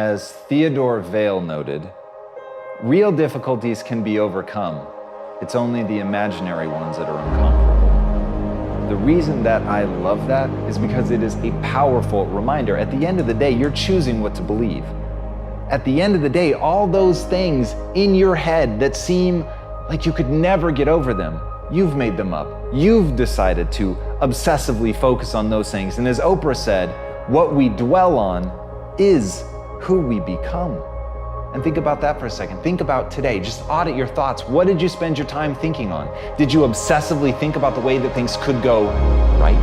As Theodore Vail noted, real difficulties can be overcome. It's only the imaginary ones that are unconquerable. The reason that I love that is because it is a powerful reminder. At the end of the day, you're choosing what to believe. At the end of the day, all those things in your head that seem like you could never get over them, you've made them up. You've decided to obsessively focus on those things. And as Oprah said, what we dwell on is who we become. And think about that for a second. Think about today. Just audit your thoughts. What did you spend your time thinking on? Did you obsessively think about the way that things could go right?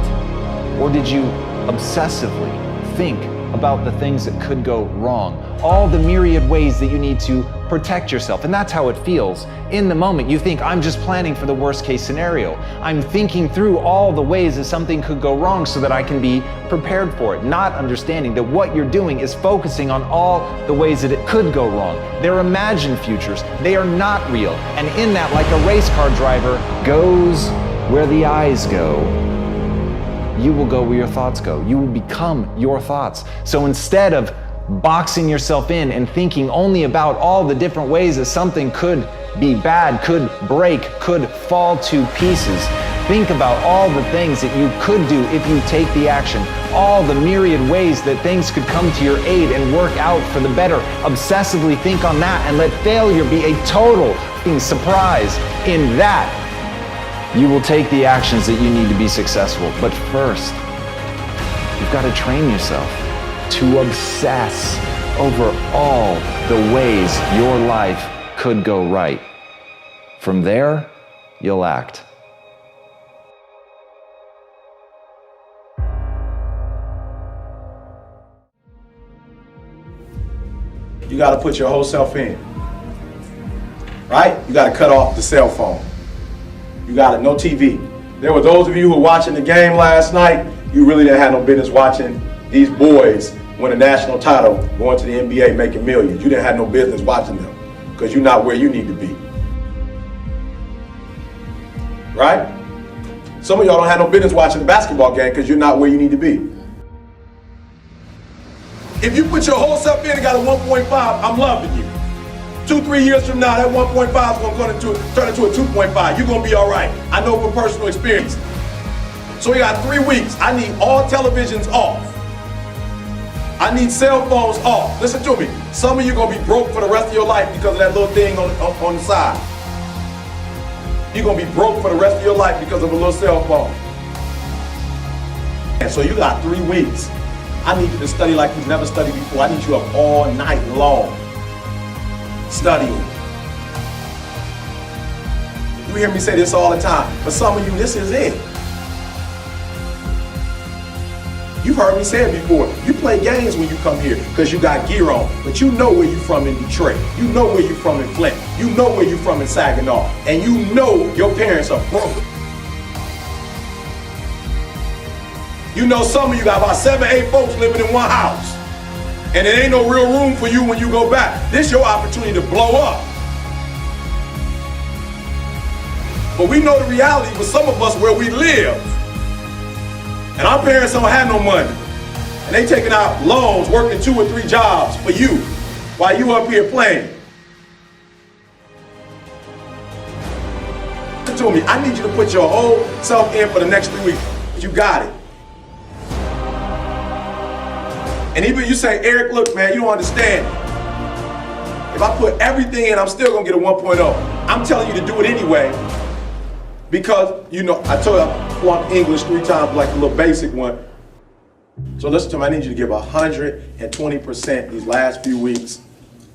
Or did you obsessively think about the things that could go wrong? All the myriad ways that you need to protect yourself. And that's how it feels. In the moment, you think, I'm just planning for the worst case scenario. I'm thinking through all the ways that something could go wrong so that I can be prepared for it, not understanding that what you're doing is focusing on all the ways that it could go wrong. They're imagined futures. They are not real. And in that, like a race car driver goes where the eyes go, you will go where your thoughts go. You will become your thoughts. So instead of boxing yourself in and thinking only about all the different ways that something could be bad, could break, could fall to pieces, think about all the things that you could do if you take the action, all the myriad ways that things could come to your aid and work out for the better. Obsessively think on that and let failure be a total surprise. In that, you will take the actions that you need to be successful. But first, you've got to train yourself to obsess over all the ways your life could go right. From there, you'll act. You got to put your whole self in, right? You got to cut off the cell phone. You got to, no TV. There were those of you who were watching the game last night, you really didn't have no business watching these boys win a national title, going to the NBA, making millions. You didn't have no business watching them because you're not where you need to be. Right? Some of y'all don't have no business watching the basketball game because you're not where you need to be. If you put your whole self in and got a 1.5, I'm loving you. 2-3 years from now, that 1.5 is going to turn into a 2.5. You're going to be all right. I know from personal experience. So we got 3 weeks. I need all televisions off. I need cell phones off. Listen to me. Some of you are going to be broke for the rest of your life because of that little thing on the side. You're going to be broke for the rest of your life because of a little cell phone. And so you got 3 weeks. I need you to study like you've never studied before. I need you up all night long studying. You hear me say this all the time. For some of you, this is it. You've heard me say it before. You play games when you come here because you got gear on, but you know where you're from in Detroit. You know where you're from in Flint. You know where you're from in Saginaw. And you know your parents are broke. You know some of you got about 7-8 folks living in one house. And it ain't no real room for you when you go back. This is your opportunity to blow up. But we know the reality for some of us where we live. And our parents don't have no money. And they taking out loans, working 2 or 3 jobs for you while you up here playing. Listen to me, I need you to put your whole self in for the next 3 weeks. You got it. And even you say, Eric, look, man, you don't understand. If I put everything in, I'm still gonna get a 1.0. I'm telling you to do it anyway. Because, you know, I told you I flunked English 3 times, like the little basic one. So listen to me, I need you to give 120% these last few weeks.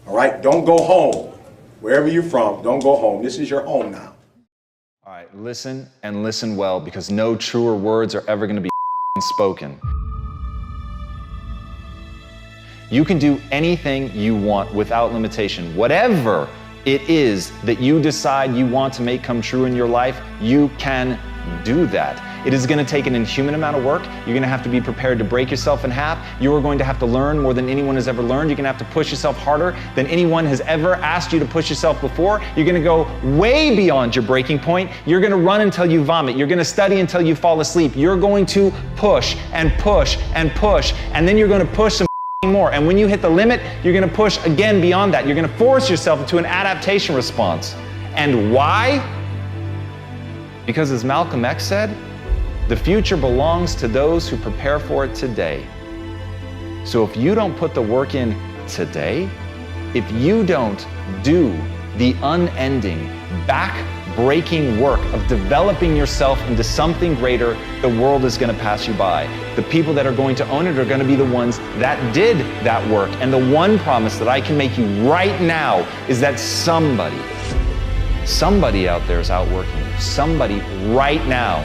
All right, don't go home. Wherever you're from, don't go home. This is your home now. All right, listen and listen well, because no truer words are ever gonna be spoken. You can do anything you want without limitation. Whatever it is that you decide you want to make come true in your life, you can do that. It is going to take an inhuman amount of work. You're going to have to be prepared to break yourself in half. You are going to have to learn more than anyone has ever learned. You're going to have to push yourself harder than anyone has ever asked you to push yourself before. You're going to go way beyond your breaking point. You're going to run until you vomit. You're going to study until you fall asleep. You're going to push and push and push, and then you're going to push some more. And when you hit the limit, you're gonna push again beyond that. You're gonna force yourself into an adaptation response. And why? Because as Malcolm X said, the future belongs to those who prepare for it today. So if you don't put the work in today, if you don't do the unending, back-breaking work of developing yourself into something greater, the world is going to pass you by. The people that are going to own it are going to be the ones that did that work. And the one promise that I can make you right now is that somebody out there is outworking you. Somebody right now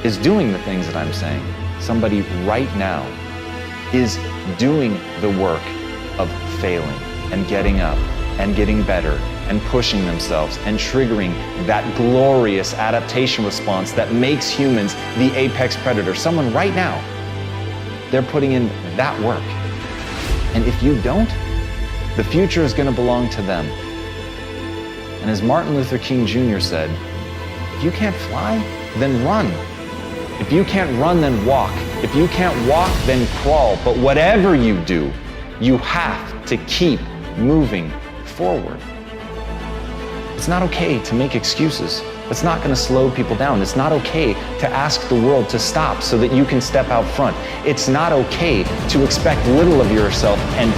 is doing the things that I'm saying. Somebody right now is doing the work of failing and getting up and getting better and pushing themselves and triggering that glorious adaptation response that makes humans the apex predator. Someone right now, they're putting in that work. And if you don't, the future is going to belong to them. And as Martin Luther King Jr. said, if you can't fly, then run. If you can't run, then walk. If you can't walk, then crawl. But whatever you do, you have to keep moving forward. It's not okay to make excuses. It's not going to slow people down. It's not okay to ask the world to stop so that you can step out front. It's not okay to expect little of yourself and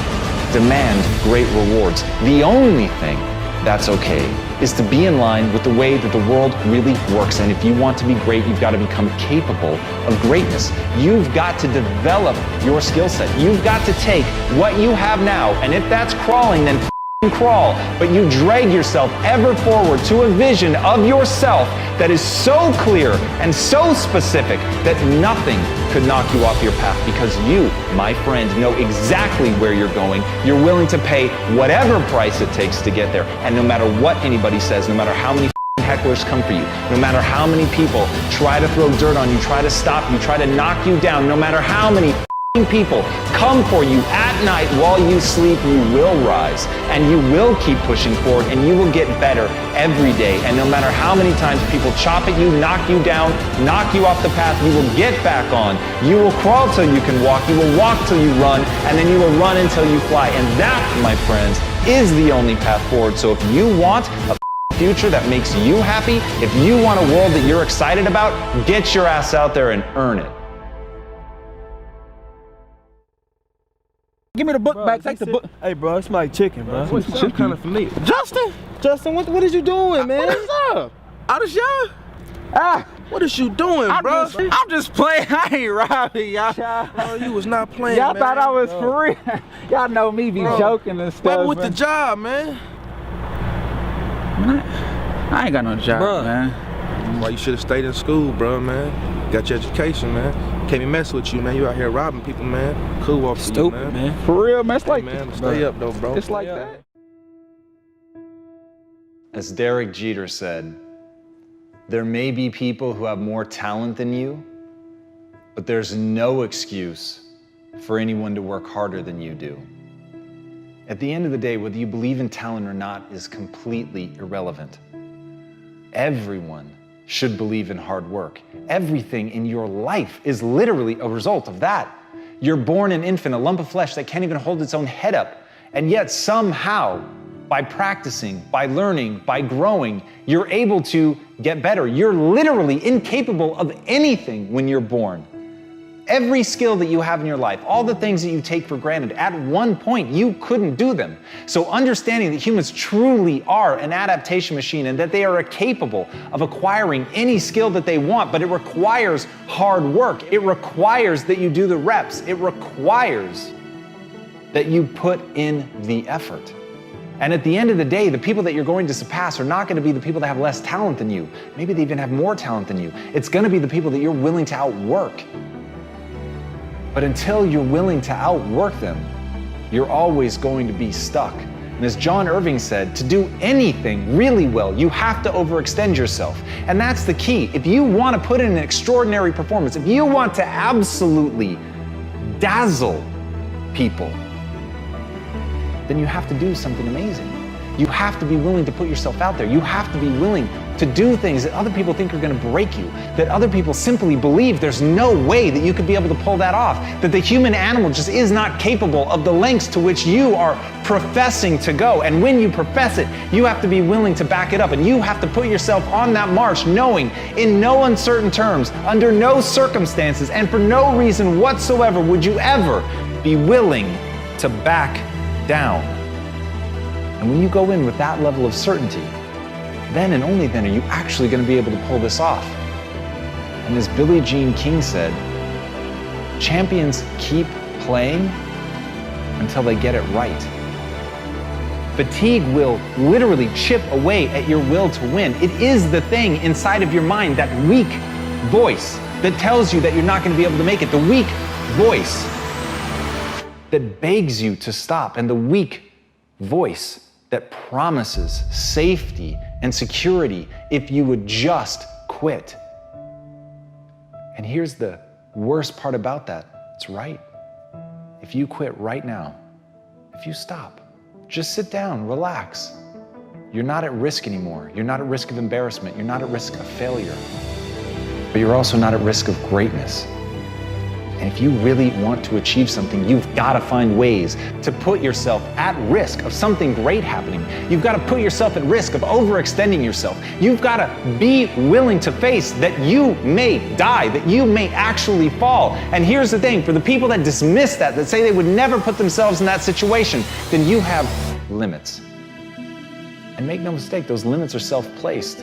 demand great rewards. The only thing that's okay is to be in line with the way that the world really works. And if you want to be great, you've got to become capable of greatness. You've got to develop your skill set. You've got to take what you have now, and if that's crawling, then crawl, but you drag yourself ever forward to a vision of yourself that is so clear and so specific that nothing could knock you off your path, because you, my friend, know exactly where you're going. You're willing to pay whatever price it takes to get there. And no matter what anybody says, no matter how many hecklers come for you, no matter how many people try to throw dirt on you, try to stop you, try to knock you down, no matter how many people come for you at night while you sleep, you will rise and you will keep pushing forward and you will get better every day. And no matter how many times people chop at you, knock you down, knock you off the path, you will get back on. You will crawl till you can walk, you will walk till you run, and then you will run until you fly. And that, my friends, is the only path forward. So if you want a future that makes you happy, if you want a world that you're excited about, get your ass out there and earn it. Give me the book back. Take the book. Hey, bro, it's like chicken, bro. What's chicken? Kind of familiar. Justin, what is you doing, man? What is up? Out of y'all? Ah, What is you doing, bro? I'm just playing. I ain't robbing y'all. Bro, you was not playing, Y'all man. thought I was for real. Y'all know me be joking and stuff. What with the man. job, man? I ain't got no job, Bruh. man. Why you should have stayed in school, bro, man. Got your education, man. Can't be messing with you, man. You out here robbing people, man. Cool off Stupid, you, man. For real, man. It's like, man, stay up, though, bro. it's like that. As Derek Jeter said, there may be people who have more talent than you, but there's no excuse for anyone to work harder than you do. At the end of the day, whether you believe in talent or not is completely irrelevant. Everyone should believe in hard work. Everything in your life is literally a result of that. You're born an infant, a lump of flesh that can't even hold its own head up. And yet somehow, by practicing, by learning, by growing, you're able to get better. You're literally incapable of anything when you're born. Every skill that you have in your life, all the things that you take for granted, at one point you couldn't do them. So understanding that humans truly are an adaptation machine and that they are capable of acquiring any skill that they want, but it requires hard work. It requires that you do the reps. It requires that you put in the effort. And at the end of the day, the people that you're going to surpass are not going to be the people that have less talent than you. Maybe they even have more talent than you. It's going to be the people that you're willing to outwork. But until you're willing to outwork them, you're always going to be stuck. And as John Irving said, to do anything really well, you have to overextend yourself. And that's the key. If you want to put in an extraordinary performance, if you want to absolutely dazzle people, then you have to do something amazing. You have to be willing to put yourself out there. You have to be willing to do things that other people think are going to break you, that other people simply believe there's no way that you could be able to pull that off, that the human animal just is not capable of the lengths to which you are professing to go. And when you profess it, you have to be willing to back it up, and you have to put yourself on that march knowing in no uncertain terms, under no circumstances, and for no reason whatsoever would you ever be willing to back down. And when you go in with that level of certainty, then and only then are you actually going to be able to pull this off. And as Billie Jean King said, champions keep playing until they get it right. Fatigue will literally chip away at your will to win. It is the thing inside of your mind, that weak voice that tells you that you're not going to be able to make it. The weak voice that begs you to stop, and the weak voice that promises safety and security if you would just quit. And here's the worst part about that. It's right. If you quit right now, if you stop, just sit down, relax. You're not at risk anymore. You're not at risk of embarrassment. You're not at risk of failure. But you're also not at risk of greatness. And if you really want to achieve something, you've got to find ways to put yourself at risk of something great happening. You've got to put yourself at risk of overextending yourself. You've got to be willing to face that you may die, that you may actually fall. And here's the thing, for the people that dismiss that say they would never put themselves in that situation, then you have limits. And make no mistake, those limits are self-placed.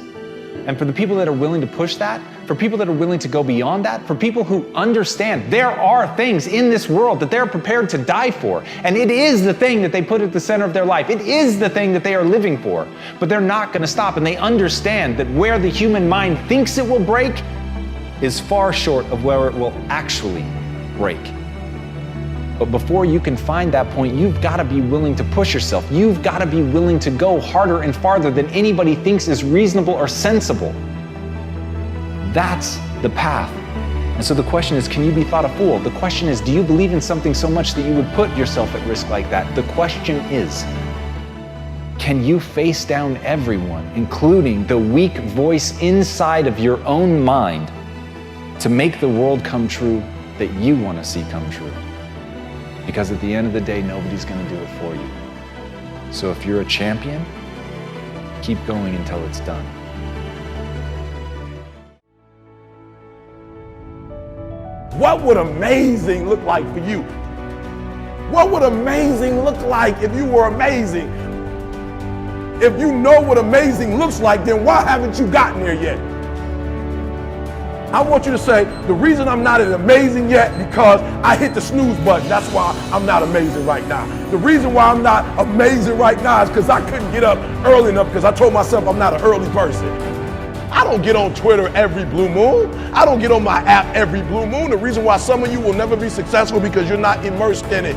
And for the people that are willing to push that, for people that are willing to go beyond that, for people who understand there are things in this world that they're prepared to die for, and it is the thing that they put at the center of their life. It is the thing that they are living for, but they're not going to stop, and they understand that where the human mind thinks it will break is far short of where it will actually break. But before you can find that point, you've got to be willing to push yourself. You've got to be willing to go harder and farther than anybody thinks is reasonable or sensible. That's the path. And so the question is, can you be thought a fool? The question is, do you believe in something so much that you would put yourself at risk like that? The question is, can you face down everyone, including the weak voice inside of your own mind, to make the world come true that you want to see come true? Because at the end of the day, nobody's going to do it for you. So if you're a champion, keep going until it's done. What would amazing look like for you? What would amazing look like if you were amazing? If you know what amazing looks like, then why haven't you gotten there yet? I want you to say, the reason I'm not as amazing yet because I hit the snooze button. That's why I'm not amazing right now. The reason why I'm not amazing right now is because I couldn't get up early enough because I told myself I'm not an early person. I don't get on Twitter every blue moon. I don't get on my app every blue moon. The reason why some of you will never be successful because you're not immersed in it.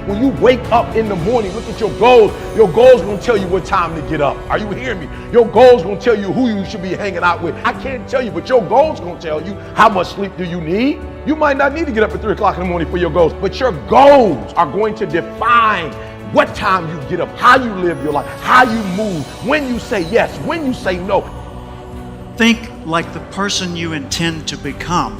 When you wake up in the morning, look at your goals. Your goals gonna tell you what time to get up. Are you hearing me? Your goals gonna tell you who you should be hanging out with. I can't tell you, but your goals gonna tell you how much sleep do you need. You might not need to get up at 3 o'clock in the morning for your goals, but your goals are going to define what time you get up, how you live your life, how you move, when you say yes, when you say no. Think like the person you intend to become.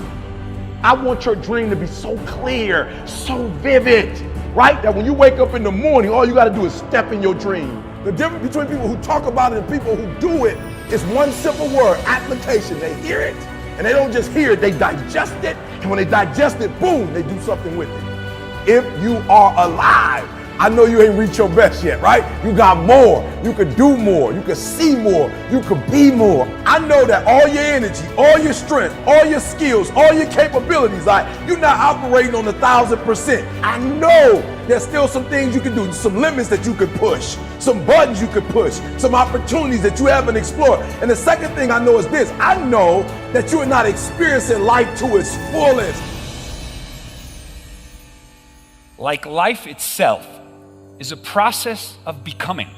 I want your dream to be so clear, so vivid. Right? That when you wake up in the morning, all you got to do is step in your dream. The difference between people who talk about it and people who do it is one simple word, application. They hear it, and they don't just hear it, they digest it. And when they digest it, boom, they do something with it. If you are alive, I know you ain't reached your best yet, right? You got more. You could do more. You could see more. You could be more. I know that all your energy, all your strength, all your skills, all your capabilities, you're not operating on 1,000%. I know there's still some things you can do, some limits that you could push, some buttons you could push, some opportunities that you haven't explored. And the second thing I know is this. I know that you are not experiencing life to its fullest. Like life itself is a process of becoming,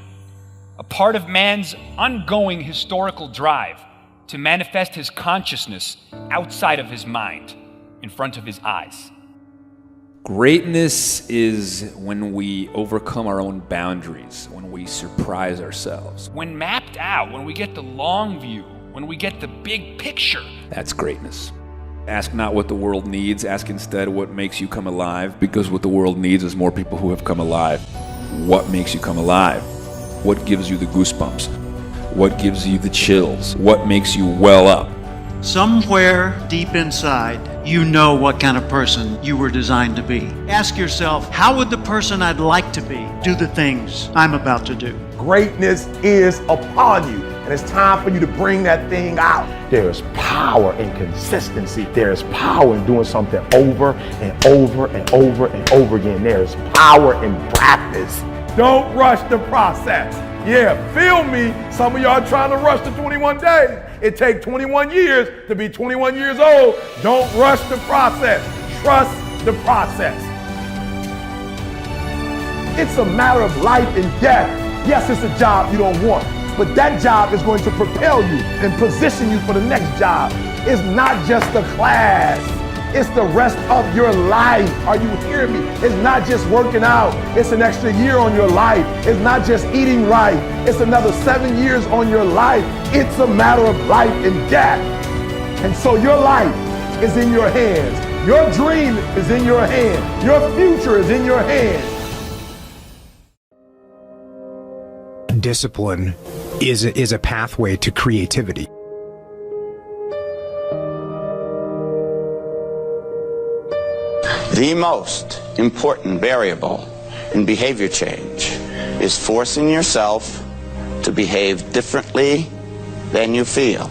a part of man's ongoing historical drive to manifest his consciousness outside of his mind, in front of his eyes. Greatness is when we overcome our own boundaries, when we surprise ourselves. When mapped out, when we get the long view, when we get the big picture. That's greatness. Ask not what the world needs, ask instead what makes you come alive, because what the world needs is more people who have come alive. What makes you come alive? What gives you the goosebumps? What gives you the chills? What makes you well up? Somewhere deep inside, you know what kind of person you were designed to be. Ask yourself, how would the person I'd like to be do the things I'm about to do? Greatness is upon you, and it's time for you to bring that thing out. There's power in consistency. There's power in doing something over and over and over and over again. There's power in practice. Don't rush the process. Yeah, feel me. Some of y'all trying to rush the 21 days. It takes 21 years to be 21 years old. Don't rush the process. Trust the process. It's a matter of life and death. Yes, it's a job you don't want, but that job is going to propel you and position you for the next job. It's not just a class. It's the rest of your life. Are you hearing me? It's not just working out. It's an extra year on your life. It's not just eating right. It's another 7 years on your life. It's a matter of life and death. And so your life is in your hands. Your dream is in your hands. Your future is in your hands. Discipline is a pathway to creativity. The most important variable in behavior change is forcing yourself to behave differently than you feel.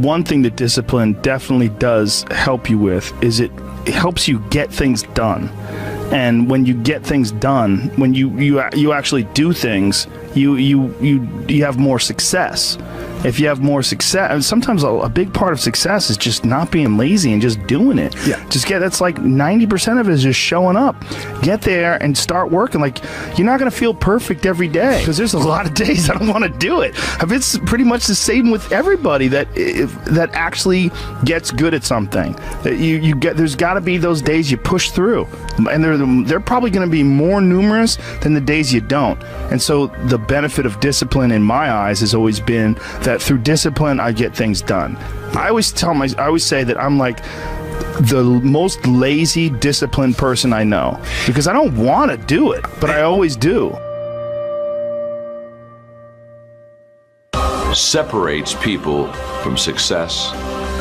One thing that discipline definitely does help you with is it helps you get things done. And when you get things done, when you actually do things, you have more success. If you have more success, sometimes a big part of success is just not being lazy and just doing it. Yeah. That's like 90% of it is just showing up. Get there and start working. Like, you're not going to feel perfect every day, because there's a lot of days I don't want to do it. It's pretty much the same with everybody that actually gets good at something. There's got to be those days you push through, and they're probably going to be more numerous than the days you don't. And so the benefit of discipline in my eyes has always been that through discipline I get things done. I always say that I'm like the most lazy, disciplined person I know, because I don't want to do it, but I always do. Separates people from success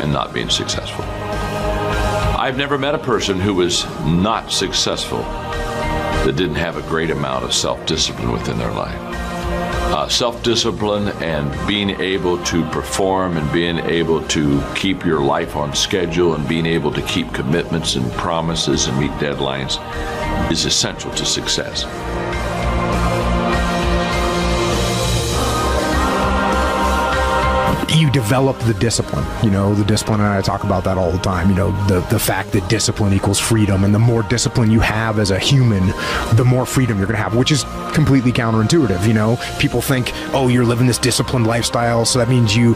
and not being successful. I've never met a person who was not successful that didn't have a great amount of self-discipline within their life. Self-discipline and being able to perform and being able to keep your life on schedule and being able to keep commitments and promises and meet deadlines is essential to success. You develop the discipline. The discipline, and I talk about that all the time. The fact that discipline equals freedom, and the more discipline you have as a human, the more freedom you're going to have, which is completely counterintuitive. People think, oh, you're living this disciplined lifestyle, so that means you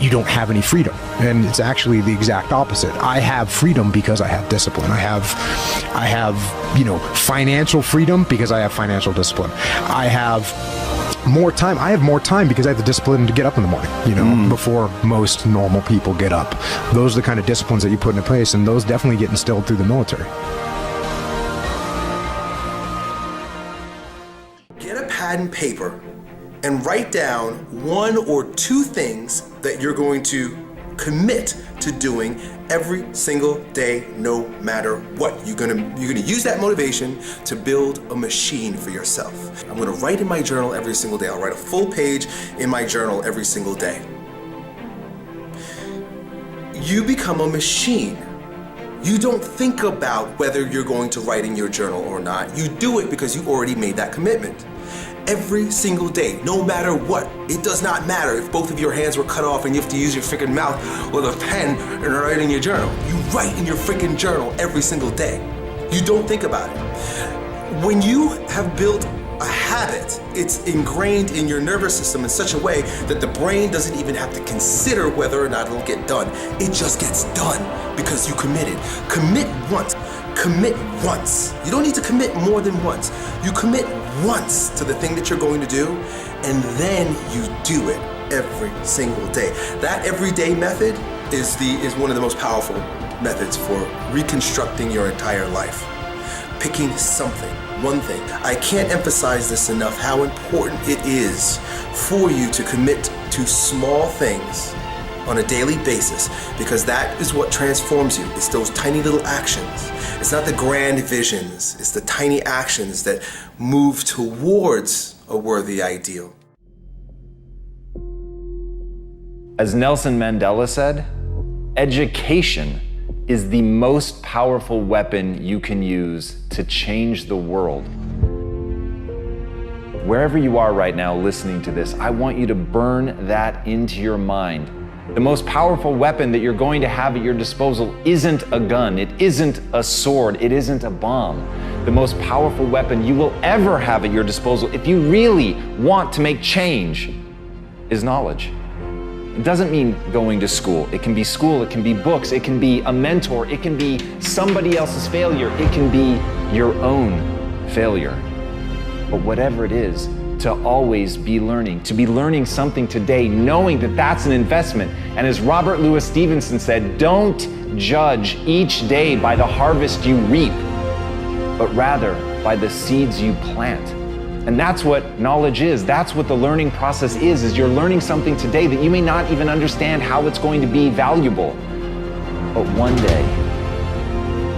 don't have any freedom. And it's actually the exact opposite. I have freedom because I have discipline. I have financial freedom because I have financial discipline. I have more time. I have more time because I have the discipline to get up in the morning, before most normal people get up. Those are the kind of disciplines that you put into place, and those definitely get instilled through the military. Get a pad and paper and write down 1 or 2 things that you're going to commit to doing every single day, no matter what. You're gonna use that motivation to build a machine for yourself. I'm gonna write in my journal every single day. I'll write a full page in my journal every single day. You become a machine. You don't think about whether you're going to write in your journal or not. You do it because you already made that commitment. Every single day, no matter what. It does not matter if both of your hands were cut off and you have to use your freaking mouth with a pen and write in your journal. You write in your freaking journal every single day. You don't think about it. When you have built a habit habit. It's ingrained in your nervous system in such a way that the brain doesn't even have to consider whether or not it'll get done. It just gets done because you committed. Commit once. Commit once. You don't need to commit more than once. You commit once to the thing that you're going to do, and then you do it every single day. That everyday method is one of the most powerful methods for reconstructing your entire life. Picking something, one thing. I can't emphasize this enough, how important it is for you to commit to small things on a daily basis, because that is what transforms you. It's those tiny little actions. It's not the grand visions, it's the tiny actions that move towards a worthy ideal. As Nelson Mandela said, education is the most powerful weapon you can use to change the world. Wherever you are right now listening to this, I want you to burn that into your mind. The most powerful weapon that you're going to have at your disposal isn't a gun, it isn't a sword, it isn't a bomb. The most powerful weapon you will ever have at your disposal, if you really want to make change, is knowledge. It doesn't mean going to school. It can be books, it can be a mentor, it can be somebody else's failure, it can be your own failure. But whatever it is, to always be learning, to be learning something today, knowing that that's an investment. And as Robert Louis Stevenson said, don't judge each day by the harvest you reap, but rather by the seeds you plant. And that's what knowledge is. That's what the learning process is you're learning something today that you may not even understand how it's going to be valuable. But one day,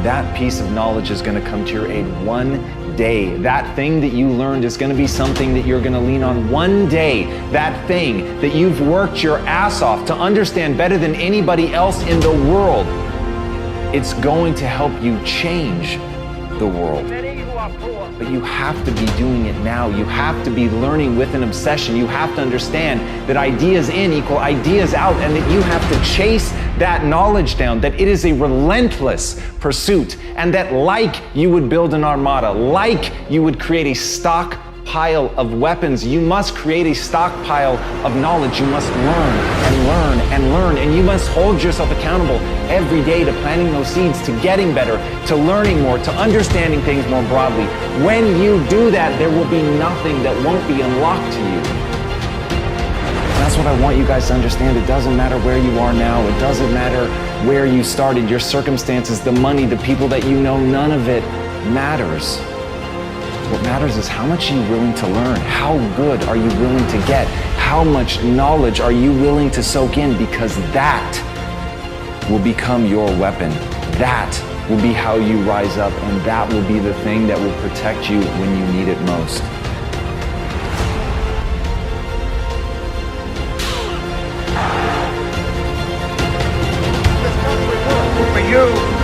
that piece of knowledge is going to come to your aid. One day, that thing that you learned is going to be something that you're going to lean on. One day, that thing that you've worked your ass off to understand better than anybody else in the world, it's going to help you change the world. But you have to be doing it now. You have to be learning with an obsession. You have to understand that ideas in equal ideas out, and that you have to chase that knowledge down, that it is a relentless pursuit, and that like you would build an armada, like you would create a stockpile of weapons, you must create a stockpile of knowledge. You must learn and learn and learn, and you must hold yourself accountable every day to planting those seeds, to getting better, to learning more, to understanding things more broadly. When you do that, there will be nothing that won't be unlocked to you. That's what I want you guys to understand. It doesn't matter where you are now. It doesn't matter where you started, your circumstances, the money, the people that you know. None of it matters. What matters is how much are you willing to learn? How good are you willing to get? How much knowledge are you willing to soak in? Because that will become your weapon. That will be how you rise up, and that will be the thing that will protect you when you need it most. For you.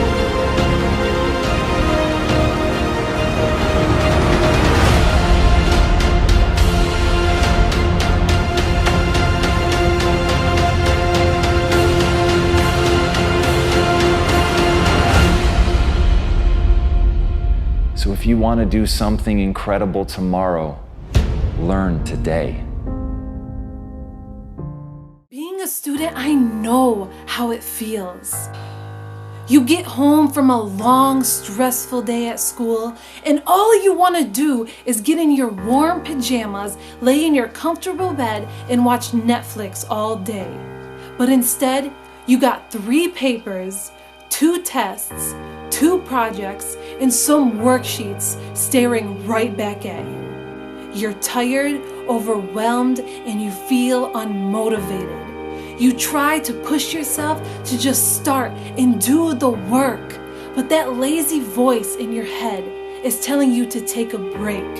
So if you want to do something incredible tomorrow, learn today. Being a student, I know how it feels. You get home from a long, stressful day at school, and all you want to do is get in your warm pajamas, lay in your comfortable bed, and watch Netflix all day. But instead, you got 3 papers, 2 tests, 2 projects, and some worksheets staring right back at you. You're tired, overwhelmed, and you feel unmotivated. You try to push yourself to just start and do the work, but that lazy voice in your head is telling you to take a break,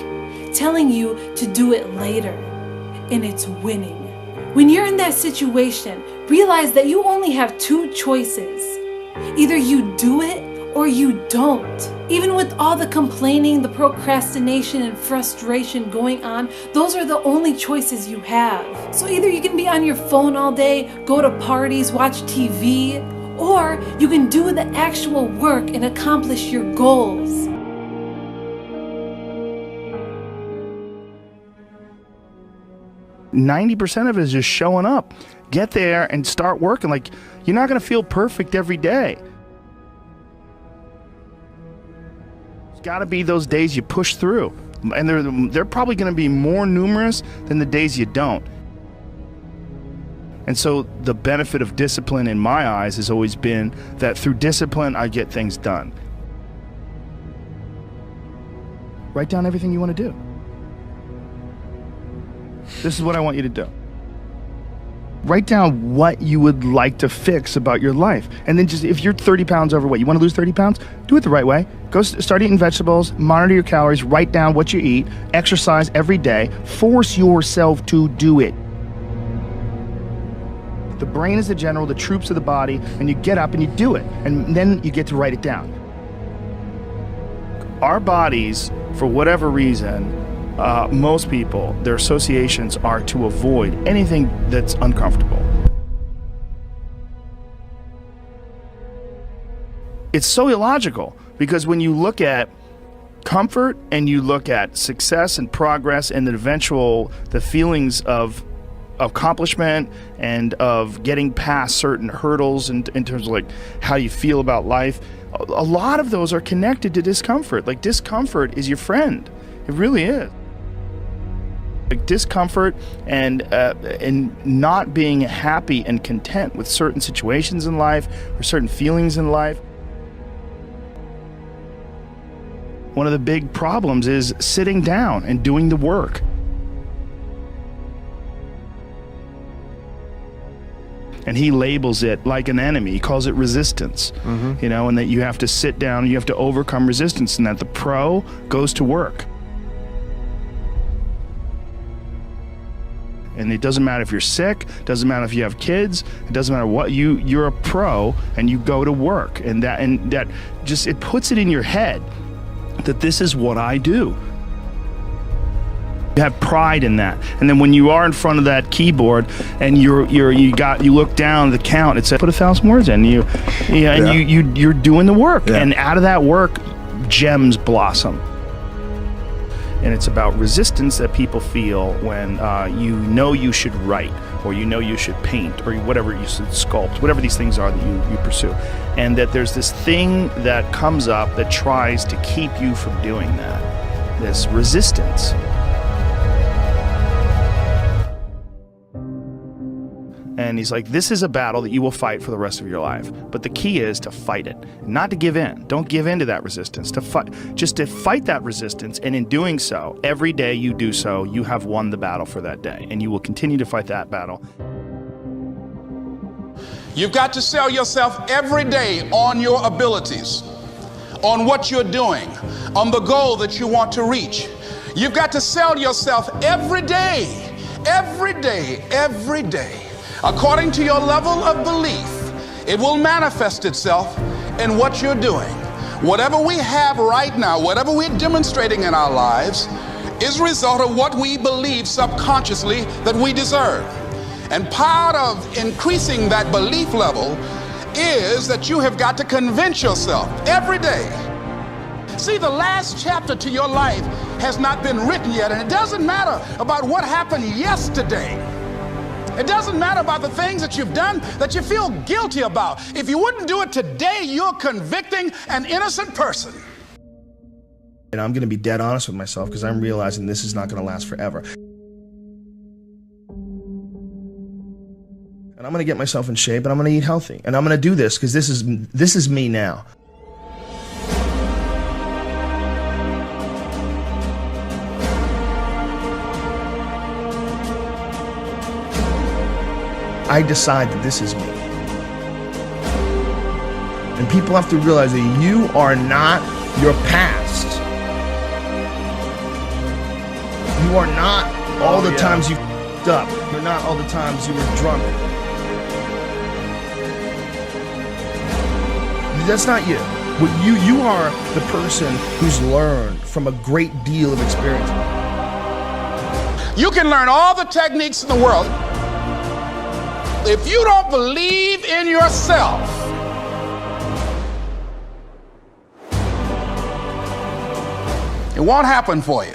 telling you to do it later, and it's winning. When you're in that situation, realize that you only have 2 choices. Either you do it or you don't. Even with all the complaining, the procrastination, and frustration going on, those are the only choices you have. So either you can be on your phone all day, go to parties, watch TV, or you can do the actual work and accomplish your goals. 90% of it is just showing up. Get there and start working. Like, you're not going to feel perfect every day. There's got to be those days you push through. And they're probably going to be more numerous than the days you don't. And so the benefit of discipline in my eyes has always been that through discipline, I get things done. Write down everything you want to do. This is what I want you to do. Write down what you would like to fix about your life. And then just, if you're 30 pounds overweight, you want to lose 30 pounds? Do it the right way. Go start eating vegetables, monitor your calories, write down what you eat, exercise every day, force yourself to do it. The brain is the general, the troops of the body, and you get up and you do it. And then you get to write it down. Our bodies, for whatever reason, most people, their associations are to avoid anything that's uncomfortable. It's so illogical, because when you look at comfort and you look at success and progress and the feelings of accomplishment and of getting past certain hurdles in terms of like how you feel about life, a lot of those are connected to discomfort. Like, discomfort is your friend. It really is. Like, discomfort and not being happy and content with certain situations in life or certain feelings in life. One of the big problems is sitting down and doing the work. And he labels it like an enemy. He calls it resistance, you know, and that you have to sit down, you have to overcome resistance, and that the pro goes to work. And it doesn't matter if you're sick, doesn't matter if you have kids, it doesn't matter what, you're a pro and you go to work. And that just, it puts it in your head that this is what I do. You have pride in that. And then when you are in front of that keyboard and you look down the count, it says put 1,000 words in, you're doing the work. Yeah. And out of that work, gems blossom. And it's about resistance that people feel when you should write, or you should paint, or whatever you should sculpt, whatever these things are that you pursue. And that there's this thing that comes up that tries to keep you from doing that. This resistance. And he's like, this is a battle that you will fight for the rest of your life. But the key is to fight it, not to give in. Don't give in to that resistance, just to fight that resistance. And in doing so, every day you do so, you have won the battle for that day. And you will continue to fight that battle. You've got to sell yourself every day on your abilities, on what you're doing, on the goal that you want to reach. You've got to sell yourself every day, every day, every day. According to your level of belief, it will manifest itself in what you're doing. Whatever we have right now, whatever we're demonstrating in our lives, is a result of what we believe subconsciously that we deserve. And part of increasing that belief level is that you have got to convince yourself every day. See, the last chapter to your life has not been written yet, and it doesn't matter about what happened yesterday. It doesn't matter about the things that you've done that you feel guilty about. If you wouldn't do it today, you're convicting an innocent person. And I'm going to be dead honest with myself, because I'm realizing this is not going to last forever. And I'm going to get myself in shape, and I'm going to eat healthy. And I'm going to do this because this is me now. I decide that this is me. And people have to realize that you are not your past. You are not all the times you f***ed up. You're not all the times you were drunk. That's not you. You are the person who's learned from a great deal of experience. You can learn all the techniques in the world. If you don't believe in yourself, it won't happen for you.